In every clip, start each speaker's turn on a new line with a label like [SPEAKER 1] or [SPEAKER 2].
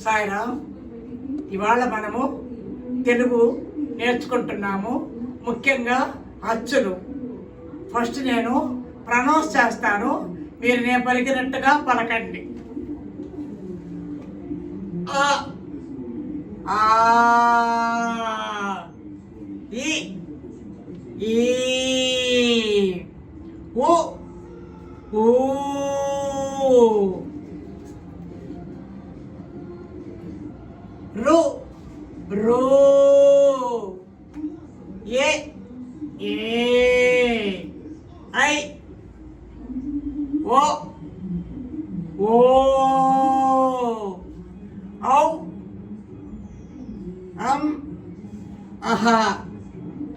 [SPEAKER 1] సాయిరామ్. ఇవాళ మనము తెలుగు నేర్చుకుంటున్నాము. ముఖ్యంగా అచ్చులు. ఫస్ట్ నేను ప్రొనౌన్స్ చేస్తాను, మీరు నేను పలికినట్టుగా పలకండి. ఆ ఆ ఈ ఈ ఓ ఊ రు రో ఏ ఏ ఐ ఓ ఓ ఔ ఆహా.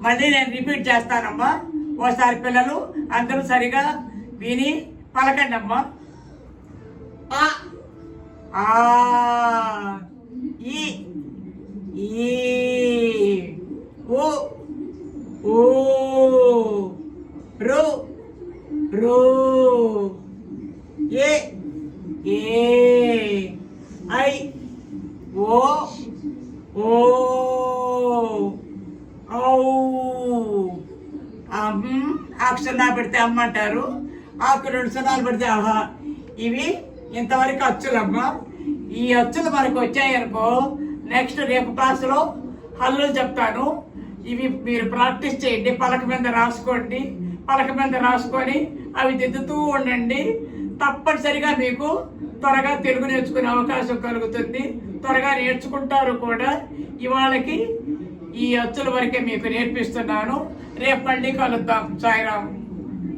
[SPEAKER 1] మళ్ళీ నేను రిపీట్ చేస్తానమ్మా. ఓసారి పిల్లలు అందరూ సరిగా విని పలకండి అమ్మా. ఆ ఆ ఈ ఈ ఓ ఓ రో రో ఏ ఏ ఐ ఓ ఓ ఔ ఆకు సున్నా పెడితే అమ్మ అంటారు, ఆకు 2 సున్నాలు పెడితే ఆహా. ఇవి ఇంతవరకు అచ్చులమ్మా. ఈ అచ్చులు మనకు వచ్చాయనుకో, నెక్స్ట్ రేపు క్లాసులో హల్లు చెప్తాను. ఇవి మీరు ప్రాక్టీస్ చేయండి, పలక మీద రాసుకోండి. పలక మీద రాసుకొని అవి దిద్దుతూ ఉండండి. తప్పనిసరిగా మీకు త్వరగా తెలుగు నేర్చుకునే అవకాశం కలుగుతుంది. త్వరగా నేర్చుకుంటారు కూడా. ఇవాళకి ఈ అచ్చుల వరకే మీకు నేర్పిస్తున్నాను. రేపు మళ్ళీ కలుద్దాం. సాయిరామ్.